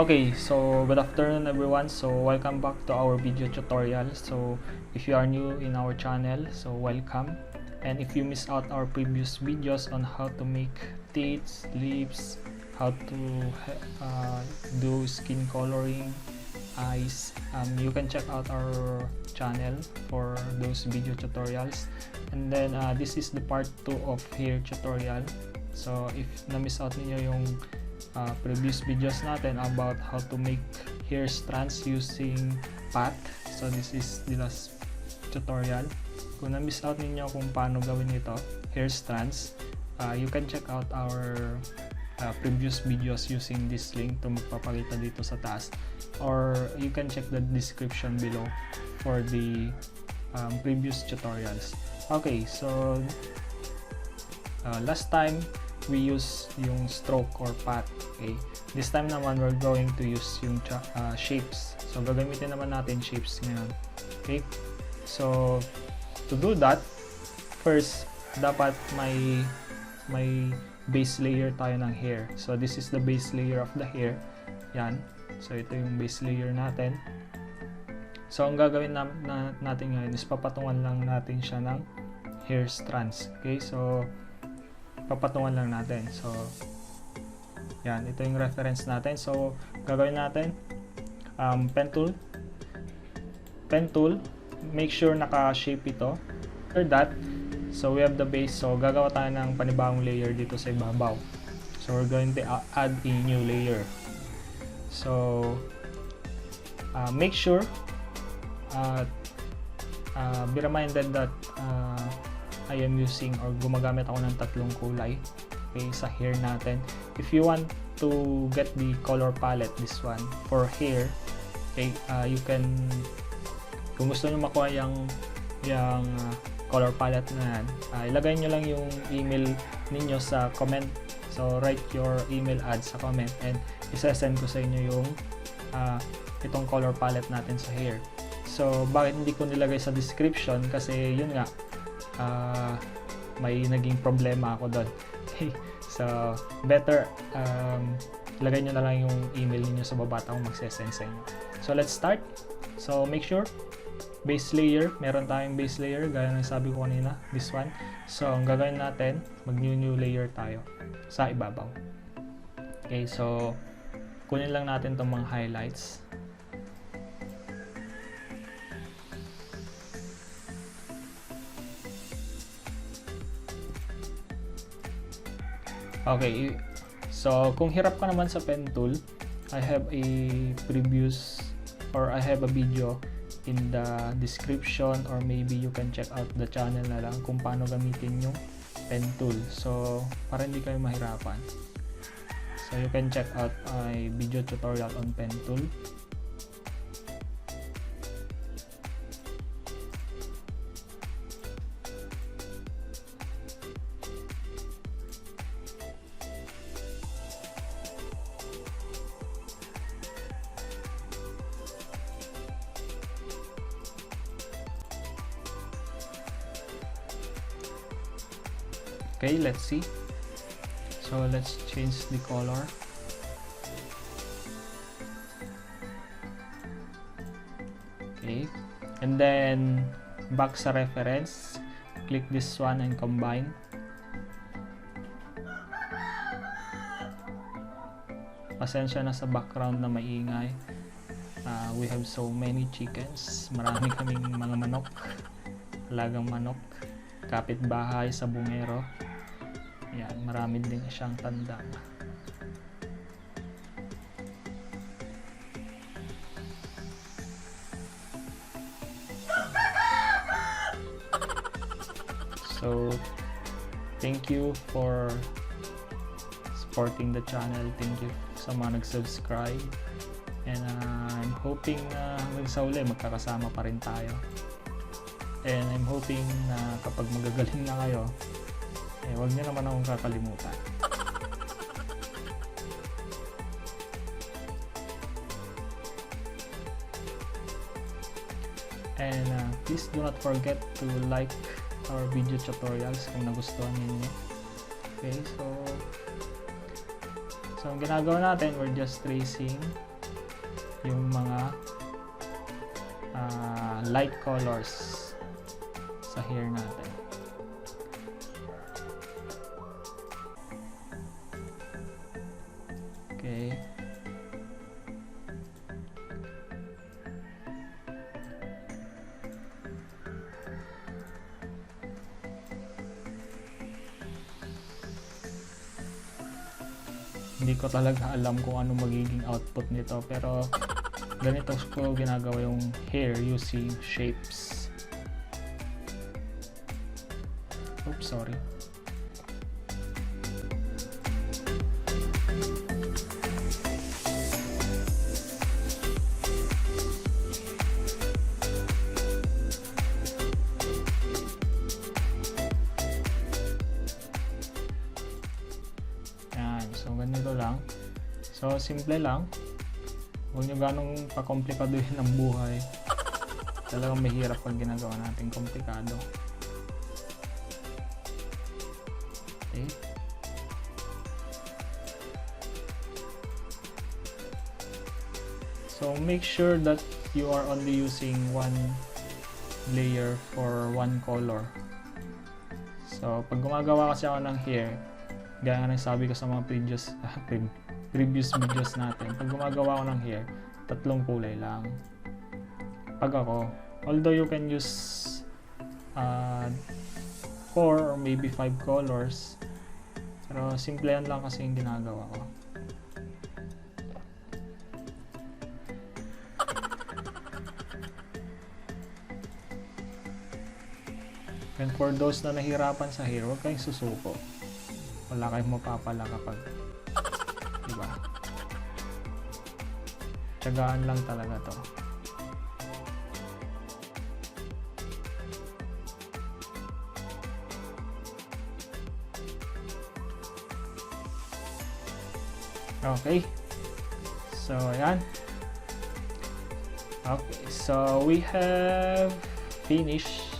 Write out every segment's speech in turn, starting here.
Okay, so good afternoon everyone. So welcome back to our video tutorial. So if you are new in our channel, so welcome. And if you missed out our previous videos on how to make teeth, lips, how to do skin coloring, eyes, you can check out our channel for those video tutorials. And then this is the part 2 of hair tutorial. So if na-miss out niyo yung previous videos natin about how to make hair strands using pat, so this is the last tutorial. Kung na-miss out ninyo kung paano gawin ito, hair strands, you can check out our previous videos using this link to magpapakita dito sa taas, or you can check the description below for the previous tutorials. Okay, so last time we use yung stroke or pat. Okay, this time naman we're going to use yung shapes. So gagamitin naman natin shapes ngayon. Okay, so to do that, first dapat may base layer tayo ng hair. So this is the base layer of the hair. Yan, so ito yung base layer natin. So ang gagawin natin ngayon is papatungan lang natin siya ng hair strands. Okay, so papatungan lang natin. So yan, ito yung reference natin. So gagawin natin pen tool, make sure naka-shape ito. After that, so we have the base. So gagawa tayo ng panibagong layer dito sa ibabaw. So we're going to add a new layer. So make sure be reminded that I am using or gumagamit ako ng tatlong kulay, okay, sa hair natin. If you want to get the color palette, this one for hair, okay, you can, kung gusto nyo makuha yung color palette na yan, ilagay nyo lang yung email ninyo sa comment. So write your email ad sa comment and isa-send ko sa inyo yung itong color palette natin sa hair. So bakit hindi ko nilagay sa description? Kasi yun nga, may naging problema ako doon. Okay, so better lagay nyo na lang yung email niyo sa baba at ako magsesend sa inyo. So let's start. So make sure base layer, meron tayong base layer gaya ng sabi ko kanina, this one. So ang gagawin natin, mag new layer tayo sa ibabaw. Okay, so kunin lang natin itong mga highlights. Okay, so kung hirap ka naman sa pen tool, I have a previous or I have a video in the description, or maybe you can check out the channel na lang kung paano gamitin yung pen tool. So para hindi kayo mahirapan, so you can check out my video tutorial on pen tool. Okay, let's see. So let's change the color. Okay, and then back sa reference, click this one and combine. Pasensya na sa background na maingay. We have so many chickens. Marami kaming mga manok, alagang manok, kapitbahay sa bungero. Yan, marami din siyang tanda. So thank you for supporting the channel. Thank you sa mga nag-subscribe, and I'm hoping hanggang sa uli magkakasama pa rin tayo. And I'm hoping na kapag magagaling na kayo, huwag niyo naman akong kakalimutan. And please do not forget to like our video tutorials kung nagustuhan niyo. Okay, so ang ginagawa natin, we're just tracing yung mga light colors sa hair natin. Okay. Hindi ko talaga alam kung ano magiging output nito, pero ganito ko ginagawa yung hair using shapes. Oops, sorry. So ganito lang. So simple lang. Huwag nyo ganong pakomplikaduhin ang buhay. Talagang mahirap pag ginagawa natin komplikado. Okay. So make sure that you are only using one layer for one color. So pag gumagawa kasi ako ng hair, gaya nga ng sabi ko sa mga previous videos natin, pag gumagawa ko ng hair, 3 kulay lang. Pag ako, although you can use 4 or maybe 5 colors, pero simple yan lang kasi yung ginagawa ko. And for those na nahirapan sa hair, huwag kayong susuko. Wala kayong mapapala kapag, diba? Tiyagaan lang talaga to. Okay. So, ayan. Okay. So, we have finished.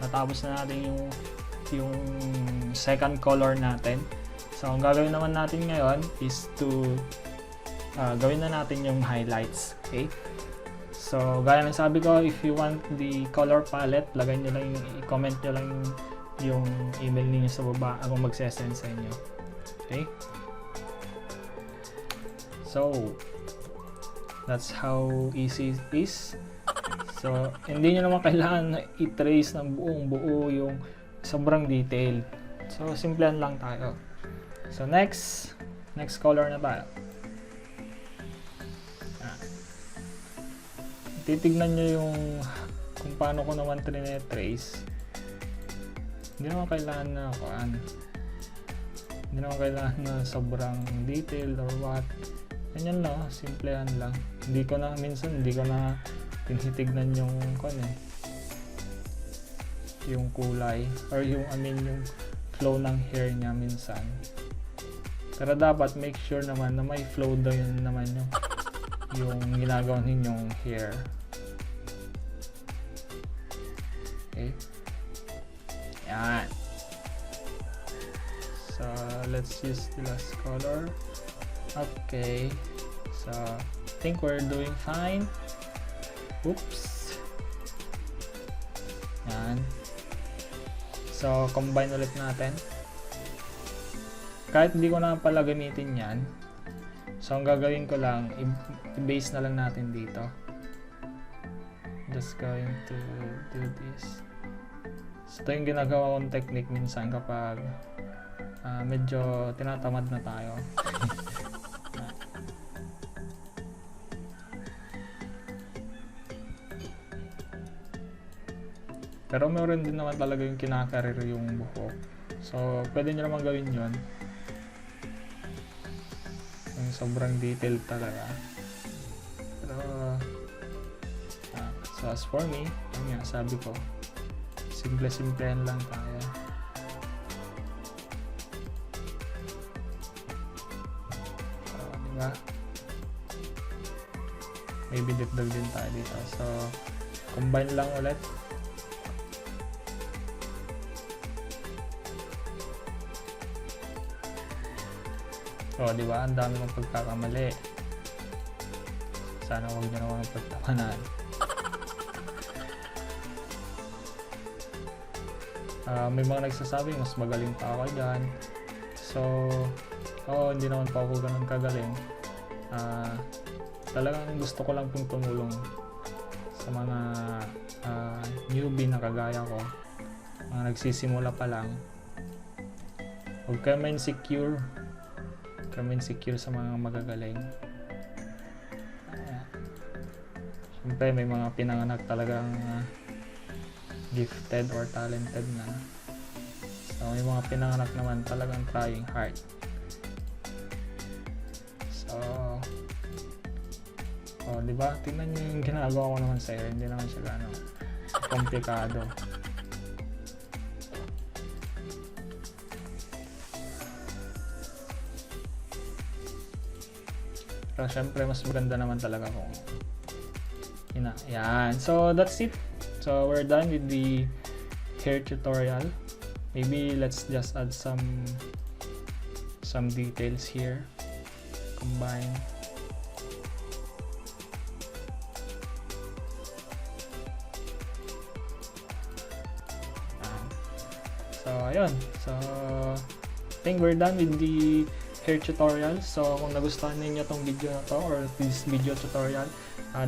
Natapos na natin yung second color natin. So, ang gagawin naman natin ngayon is to gawin na natin yung highlights. Okay? So, gaya ng sabi ko, if you want the color palette, lagay nyo lang i-comment nyo lang yung email niyo sa baba ako magsesend sa inyo. Okay? So, that's how easy it is. So, hindi nyo naman kailangan i-trace ng buong buo yung sobrang detail. So, simplehan lang tayo. So, next color na tayo. Titignan nyo yung kung paano ko naman trine-trace. Hindi naman kailangan na hindi naman kailangan na sobrang detail or what. Ganyan lang, simplehan lang. Minsan hindi ko na tinitignan yung yung kulay or yung yung flow ng hair niya minsan. Pero dapat make sure naman na may flow daw yun naman yung ginagawa ninyong hair. Okay. Yan. So let's use the last color. Okay. So I think we're doing fine. Oops. Yan. So, combine ulit natin. Kahit hindi ko na pala gamitin yan. So, ang gagawin ko lang, i-base na lang natin dito. Just going to do this. So, ito yung ginagawa kong technique minsan kapag medyo tinatamad na tayo. Pero meron din naman talaga yung kinakarir yung buhok. So, pwede nyo naman gawin yun. Yung sobrang detailed talaga. Pero, so as for me, yun nga, sabi ko, simple-simplehan lang tayo. So, diba? Maybe dagdag din tayo dito. So, combine lang ulit. So, di ba? Ang dami ng pagkakamali. Sana huwag nyo naman pagtamanan. May mga nagsasabi mas magaling pa ako dyan. So, hindi naman pa ako ganun kagaling. Talagang gusto ko lang pong tumulong sa mga newbie na kagaya ko, mga nagsisimula pa lang. Huwag kayo ma-insecure. Huwag kayo ma-insecure sa mga magagaling. Siyempre may mga pinanganak talagang gifted or talented na. So may mga pinanganak naman talagang trying hard. So di ba? Tingnan niyo yung ginagawa ko naman sa iyo, hindi naman siya gaano komplikado. Pero syempre mas maganda naman talaga kung yan. So that's it. So we're done with the hair tutorial. Maybe let's just add some details here. Combine. So ayun. So I think we're done with the hair tutorial. So kung nagustuhan niyo tong video na to or this video tutorial,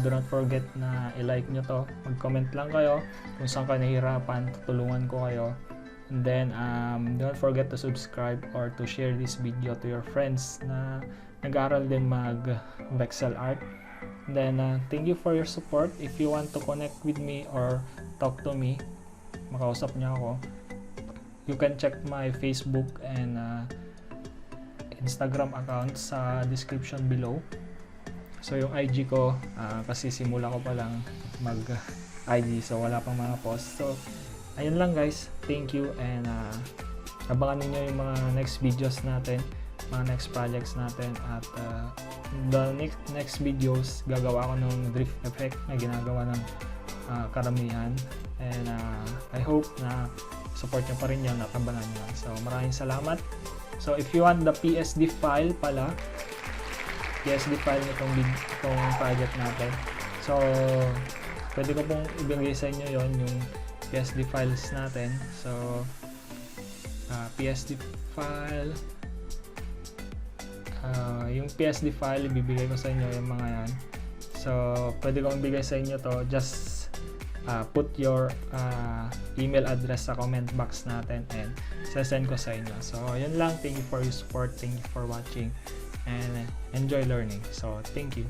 do not forget na i-like nyo to, mag-comment lang kayo kung saan kayo nahihirapan, tutulungan ko kayo. And then don't forget to subscribe or to share this video to your friends na nag-aaral din mag-Vexel art. And then thank you for your support. If you want to connect with me or talk to me, makausap niyo ako, you can check my Facebook and Instagram account sa description below. So yung IG ko, kasi simula ko pa lang mag-IG, so wala pang mga post. So ayun lang guys, thank you, and abangan niyo yung mga next videos natin, mga next projects natin, at the next videos gagawa ko ng drift effect na ginagawa ng karamihan, and I hope na support nyo pa rin yan at abangan nyo. So maraming salamat. So if you want the PSD file pala, PSD file nitong project natin. So, pwede ko pong ibigay sa inyo yon yung PSD files natin. So, PSD file. Yung PSD file, ibibigay ko sa inyo yung mga yan. So, pwede kong ibigay sa inyo to. Just put your email address sa comment box natin and sasend ko sa inyo. So, yun lang. Thank you for your support. Thank you for watching. And enjoy learning. So thank you.